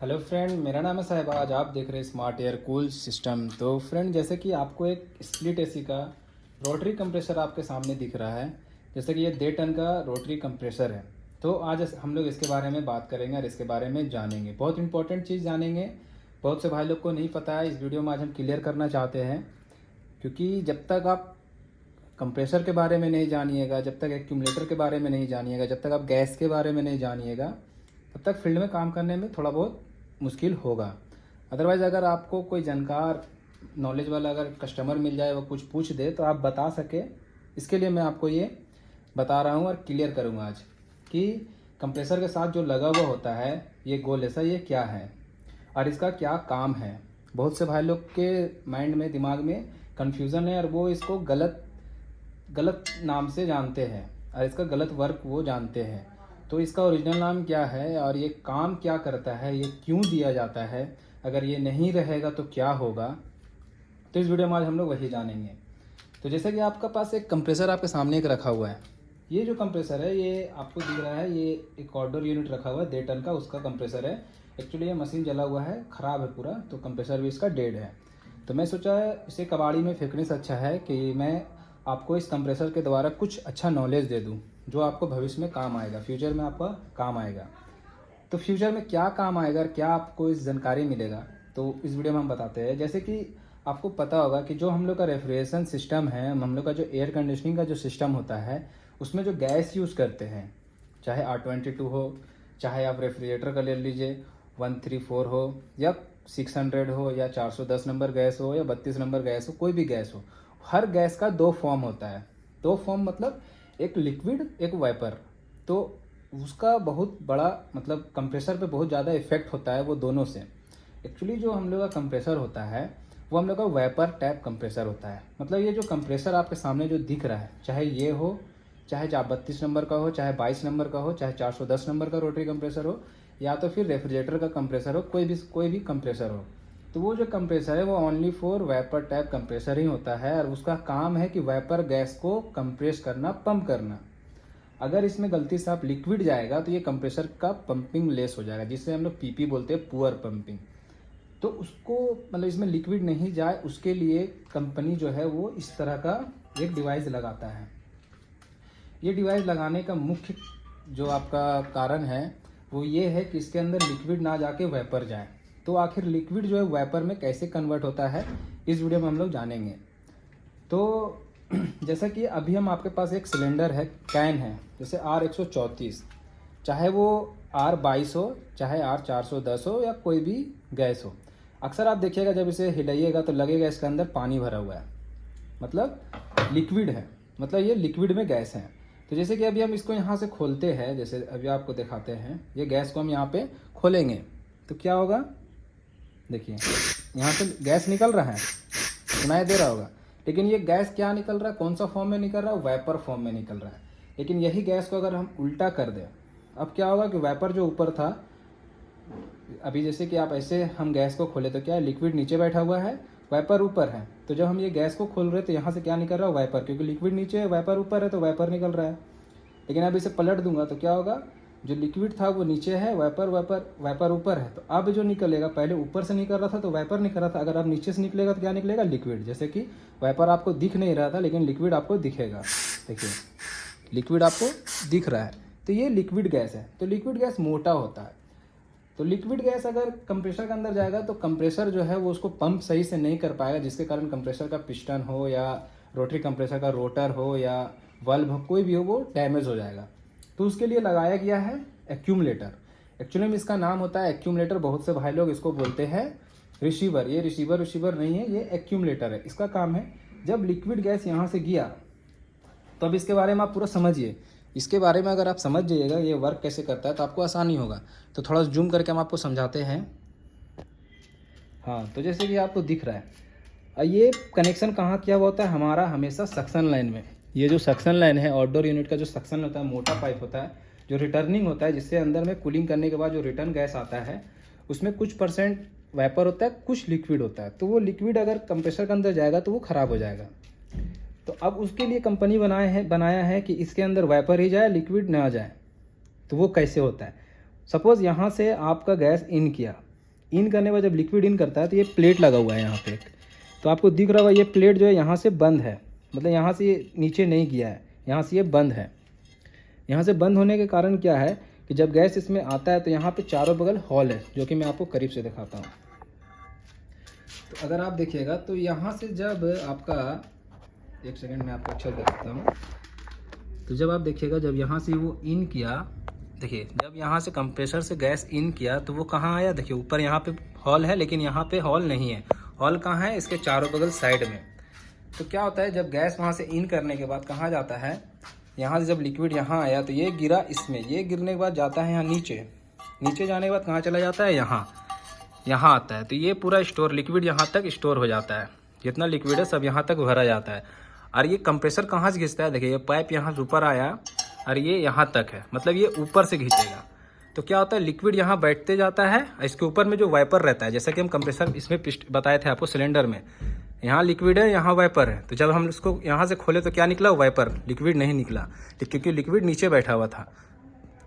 Hello friend, मेरा नाम है साहिबाज। आप देख रहे हैं स्मार्ट एयर कूल सिस्टम। तो फ्रेंड, जैसे कि आपको एक स्प्लिट एसी का रोटरी कंप्रेसर आपके सामने दिख रहा है। जैसे कि ये 1.5 टन का रोटरी कंप्रेसर है। तो आज हम लोग इसके बारे में बात करेंगे और इसके बारे में जानेंगे, बहुत इंपॉर्टेंट चीज़ जानेंगे। बहुत से भाई लोग को नहीं पता है, इस वीडियो में आज हम क्लियर करना चाहते हैं। क्योंकि जब तक आप कंप्रेसर के बारे में नहीं जानिएगा, जब तक एक्यूमुलेटर के बारे में नहीं जानिएगा, जब तक आप गैस के बारे में नहीं जानिएगा, तब तक फील्ड में काम करने में थोड़ा बहुत मुश्किल होगा। अदरवाइज़ अगर आपको कोई जानकार नॉलेज वाला अगर कस्टमर मिल जाए, वो कुछ पूछ दे तो आप बता सके, इसके लिए मैं आपको ये बता रहा हूँ और क्लियर करूँगा आज कि कंप्रेसर के साथ जो लगा हुआ होता है ये गोल ऐसा, ये क्या है और इसका क्या काम है। बहुत से भाई लोग के माइंड में, दिमाग में कन्फ्यूज़न है और वो इसको गलत नाम से जानते हैं और इसका गलत वर्क वो जानते हैं। तो इसका ओरिजिनल नाम क्या है और ये काम क्या करता है, ये क्यों दिया जाता है, अगर ये नहीं रहेगा तो क्या होगा, तो इस वीडियो में आज हम लोग वही जानेंगे। तो जैसे कि आपका पास एक कंप्रेसर आपके सामने एक रखा हुआ है। ये जो कंप्रेसर है ये आपको दिख रहा है, ये एक आउटडोर यूनिट रखा हुआ है 1.5 टन का, उसका कंप्रेसर है। एक्चुअली ये मशीन जला हुआ है, ख़राब है पूरा, तो कंप्रेसर भी इसका डेड है। तो मैं सोचा इसे कबाड़ी में फेंकने से अच्छा है कि मैं आपको इस कंप्रेसर के द्वारा कुछ अच्छा नॉलेज दे दूं जो आपको भविष्य में काम आएगा, फ्यूचर में आपका काम आएगा। तो फ्यूचर में क्या काम आएगा और क्या आपको इस जानकारी मिलेगा, तो इस वीडियो में हम बताते हैं। जैसे कि आपको पता होगा कि जो हम लोग का रेफ्रिजरेशन सिस्टम है, हम लोग का जो एयर कंडीशनिंग का जो सिस्टम होता है, उसमें जो गैस यूज़ करते हैं, चाहे R22 हो, चाहे आप रेफ्रिजरेटर का ले लीजिए 134 हो या 600 हो या 410 नंबर गैस हो या 32 नंबर गैस हो, कोई भी गैस हो, हर गैस का दो फॉर्म होता है। दो फॉर्म मतलब एक लिक्विड, एक वाइपर। तो उसका बहुत बड़ा मतलब कंप्रेसर पे बहुत ज़्यादा इफेक्ट होता है वो दोनों से। एक्चुअली जो हम लोग का कंप्रेसर होता है वो हम लोग का वाइपर टाइप कंप्रेसर होता है। मतलब ये जो कंप्रेसर आपके सामने जो दिख रहा है, चाहे ये हो, चाहे 32 नंबर का हो, चाहे 22 नंबर का हो, चाहे 410 नंबर का रोटरी कंप्रेसर हो, या तो फिर रेफ्रिजरेटर का कंप्रेसर हो, कोई भी कंप्रेसर हो, तो वो जो कंप्रेसर है वो only for vapour type compressor ही होता है। और उसका काम है कि वाइपर गैस को कंप्रेस करना, पंप करना। अगर इसमें गलती से आप लिक्विड जाएगा तो ये कंप्रेसर का पंपिंग लेस हो जाएगा, जिससे हम लोग पीपी बोलते हैं, पुअर पंपिंग। तो उसको मतलब इसमें लिक्विड नहीं जाए उसके लिए कंपनी जो है वो इस तरह का एक डिवाइस लगाता है। ये डिवाइस लगाने का मुख्य जो आपका कारण है वो ये है कि इसके अंदर लिक्विड ना जाके वेपर जाए। तो आखिर लिक्विड जो है वेपर में कैसे कन्वर्ट होता है, इस वीडियो में हम लोग जानेंगे। तो जैसा कि अभी हम आपके पास एक सिलेंडर है, कैन है, जैसे R134, चाहे वो R22 हो, चाहे R410 हो या कोई भी गैस हो। अक्सर आप देखिएगा जब इसे हिलाइएगा तो लगेगा इसके अंदर पानी भरा हुआ है, मतलब लिक्विड है, मतलब ये लिक्विड में गैस है। तो जैसे कि अभी हम इसको यहाँ से खोलते हैं, जैसे अभी आपको दिखाते हैं, ये गैस को हम यहाँ पे खोलेंगे तो क्या होगा, देखिए यहाँ से गैस निकल रहा है, सुनाई दे रहा होगा। लेकिन ये गैस क्या निकल रहा है, कौन सा फॉर्म में निकल रहा है, वेपर फॉर्म में निकल रहा है। लेकिन यही गैस को अगर हम उल्टा कर दें, अब क्या होगा कि वेपर जो ऊपर था, अभी जैसे कि आप ऐसे हम गैस को खोले तो क्या है, लिक्विड नीचे बैठा हुआ है, वाइपर ऊपर है। तो जब हम ये गैस को खोल रहे हैं तो यहाँ से क्या निकल रहा है, वाइपर, क्योंकि लिक्विड नीचे है, वाइपर ऊपर है, तो वाइपर निकल रहा है। लेकिन अब इसे पलट दूंगा तो क्या होगा, जो लिक्विड था वो नीचे है, वाइपर ऊपर है। तो अब जो निकलेगा, पहले ऊपर से निकल रहा था तो वाइपर निकल रहा था, अगर अब नीचे से निकलेगा तो क्या निकलेगा, लिक्विड। जैसे कि वाइपर आपको दिख नहीं रहा था लेकिन लिक्विड आपको दिखेगा, देखिए लिक्विड आपको दिख रहा है। तो ये लिक्विड गैस है। तो लिक्विड गैस मोटा होता है। तो लिक्विड गैस अगर कंप्रेसर के अंदर जाएगा तो कंप्रेसर जो है वो उसको पंप सही से नहीं कर पाएगा, जिसके कारण कंप्रेसर का पिस्टन हो या रोटरी कंप्रेसर का रोटर हो या वल्व हो, कोई भी हो, वो डैमेज हो जाएगा। तो उसके लिए लगाया गया है एक्यूमुलेटर। एक्चुअली में इसका नाम होता है एक्यूमुलेटर। बहुत से भाई लोग इसको बोलते हैं रिसीवर। ये रिसीवर नहीं है, ये एक्यूमुलेटर है। इसका काम है जब लिक्विड गैस यहाँ से गया, तो अब इसके बारे में आप पूरा समझिए। इसके बारे में अगर आप समझ जाइएगा ये वर्क कैसे करता है तो आपको आसानी होगा। तो थोड़ा जूम करके हम आपको समझाते हैं। हाँ, तो जैसे कि आपको दिख रहा है, ये कनेक्शन कहाँ किया हुआ होता है हमारा, हमेशा सक्शन लाइन में। ये जो सक्शन लाइन है, आउटडोर यूनिट का जो सक्शन होता है, मोटा पाइप होता है जो रिटर्निंग होता है, जिससे अंदर में कूलिंग करने के बाद जो रिटर्न गैस आता है उसमें कुछ परसेंट वाइपर होता है, कुछ लिक्विड होता है। तो वो लिक्विड अगर कंप्रेसर के अंदर जाएगा तो वो ख़राब हो जाएगा। तो अब उसके लिए कंपनी बनाया है कि इसके अंदर वाइपर ही जाए, लिक्विड ना जाए। तो वो कैसे होता है, सपोज़ यहाँ से आपका गैस इन किया, इन करने के बाद जब लिक्विड इन करता है तो ये प्लेट लगा हुआ है यहाँ पे एक, तो आपको दिख रहा होगा ये प्लेट जो है यहाँ से बंद है, मतलब यहाँ से ये नीचे नहीं गया है, यहाँ से ये बंद है। यहाँ से बंद होने के कारण क्या है कि जब गैस इसमें आता है तो यहाँ पे चारों बगल हॉल है, जो कि मैं आपको करीब से दिखाता हूँ। तो अगर आप देखिएगा तो यहाँ से जब आपका, एक सेकंड में आपको अच्छा दिखाता हूँ। तो जब आप देखिएगा जब यहाँ से वो इन किया, देखिए जब यहाँ से कंप्रेसर से गैस इन किया तो वो कहाँ आया, देखिए ऊपर यहाँ पे हॉल है लेकिन यहाँ पे हॉल नहीं है। हॉल कहाँ है, इसके चारों बगल साइड में। तो क्या होता है जब गैस वहाँ से इन करने के बाद कहाँ जाता है, यहाँ से जब लिक्विड यहाँ आया तो ये गिरा इसमें, ये गिरने के बाद जाता है यहाँ नीचे, नीचे जाने के बाद कहाँ चला जाता है, यहाँ आता है। तो ये पूरा स्टोर लिक्विड यहाँ तक स्टोर हो जाता है, जितना लिक्विड है सब यहाँ तक भरा जाता है। और ये कंप्रेसर कहाँ से खींचता है, देखिए ये पाइप यहाँ से ऊपर आया और ये यहाँ तक है, मतलब ये ऊपर से खींचेगा। तो क्या होता है लिक्विड यहाँ बैठते जाता है, इसके ऊपर में जो वाइपर रहता है, जैसा कि हम कंप्रेसर इसमें बताए थे आपको सिलेंडर में, यहाँ लिक्विड है यहाँ वाइपर है। तो जब हम इसको यहाँ से खोले तो क्या निकला, वाइपर, लिक्विड नहीं निकला, क्योंकि लिक्विड नीचे बैठा हुआ था।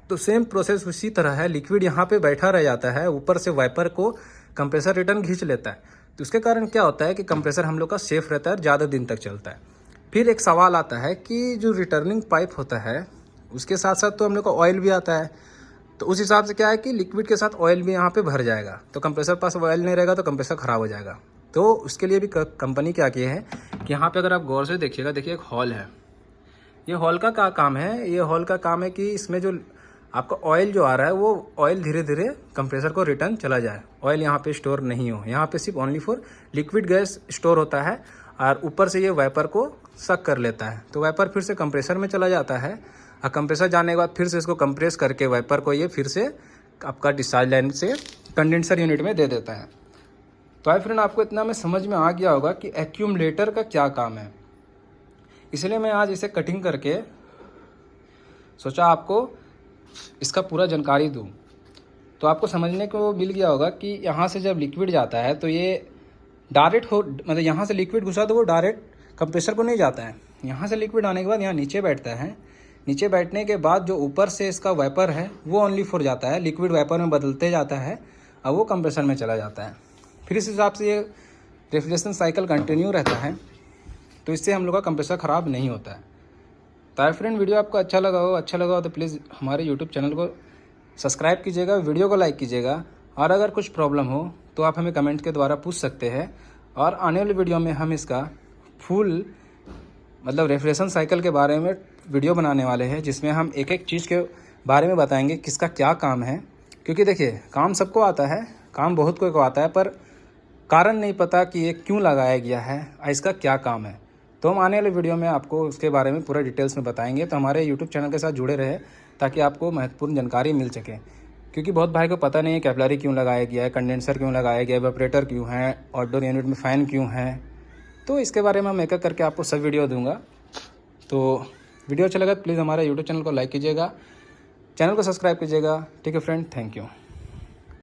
तो सेम प्रोसेस उसी तरह है, लिक्विड यहाँ पे बैठा रह जाता है, ऊपर से वाइपर को कंप्रेसर रिटर्न खींच लेता है। तो उसके कारण क्या होता है कि कंप्रेसर हम लोग का सेफ रहता है, ज़्यादा दिन तक चलता है। फिर एक सवाल आता है कि जो रिटर्निंग पाइप होता है उसके साथ साथ तो हम लोग का ऑयल भी आता है, तो उस हिसाब से क्या है कि लिक्विड के साथ ऑयल भी यहाँ पे भर जाएगा। तो कंप्रेसर पास ऑयल नहीं रहेगा तो कंप्रेसर ख़राब हो जाएगा। तो उसके लिए भी कंपनी क्या की है कि यहाँ पे अगर आप गौर से देखिएगा, देखिए एक हॉल है। ये हॉल का क्या काम है, ये हॉल का काम है कि इसमें जो आपका ऑयल जो आ रहा है वो ऑयल धीरे धीरे कंप्रेसर को रिटर्न चला जाए, ऑयल यहाँ पे स्टोर नहीं हो। यहाँ पे सिर्फ only for liquid gas store होता है और ऊपर से ये वाइपर को सक कर लेता है। तो वाइपर फिर से कंप्रेसर में चला जाता है और कंप्रेसर जाने के बाद फिर से इसको कंप्रेस करके वाइपर को ये फिर से आपका डिस्चार्ज लाइन से कंडेंसर यूनिट में दे देता है। तो आई फ्रेंड आपको इतना में समझ में आ गया होगा कि एक्यूमुलेटर का क्या काम है। इसलिए मैं आज इसे कटिंग करके सोचा आपको इसका पूरा जानकारी दूं। तो आपको समझने को मिल गया होगा कि यहाँ से जब लिक्विड जाता है तो ये डायरेक्ट मतलब यहाँ से लिक्विड घुसा तो वो डायरेक्ट कंप्रेसर को नहीं जाता है। यहाँ से लिक्विड आने के बाद यहाँ नीचे बैठता है, नीचे बैठने के बाद जो ऊपर से इसका वाइपर है वो ओनली फॉर जाता है, लिक्विड वाइपर में बदलते जाता है और वो कंप्रेसर में चला जाता है। फिर इस हिसाब से ये रेफ्रिजरेशन साइकिल कंटिन्यू रहता है, तो इससे हम लोग का कंप्रेसर ख़राब नहीं होता है। तो फ्रेंड वीडियो आपको अच्छा लगा हो तो प्लीज़ हमारे यूट्यूब चैनल को सब्सक्राइब कीजिएगा, वीडियो को लाइक कीजिएगा। और अगर कुछ प्रॉब्लम हो तो आप हमें कमेंट के द्वारा पूछ सकते हैं। और आने वाले वीडियो में हम इसका फुल मतलब रेफ्रिजरेशन साइकिल के बारे में वीडियो बनाने वाले हैं, जिसमें हम एक एक चीज़ के बारे में बताएंगे किसका क्या काम है। क्योंकि देखिए काम सबको आता है, काम बहुत कोई को आता है, पर कारण नहीं पता कि ये क्यों लगाया गया है और इसका क्या काम है। तो हम आने वाले वीडियो में आपको उसके बारे में पूरा डिटेल्स में बताएंगे। तो हमारे यूट्यूब चैनल के साथ जुड़े रहे ताकि आपको महत्वपूर्ण जानकारी मिल सके। क्योंकि बहुत भाई को पता नहीं है कैपिलरी क्यों लगाया गया है, कंडेंसर क्यों लगाया गया है, इवेपोरेटर क्यों है, आउटडोर यूनिट में फ़ैन क्यों है। तो इसके बारे में मैं एक एक करके आपको सब वीडियो दूंगा। तो वीडियो अच्छा लगा तो प्लीज़ हमारे यूट्यूब चैनल को लाइक कीजिएगा, चैनल को सब्सक्राइब कीजिएगा। ठीक है फ्रेंड, थैंक यू।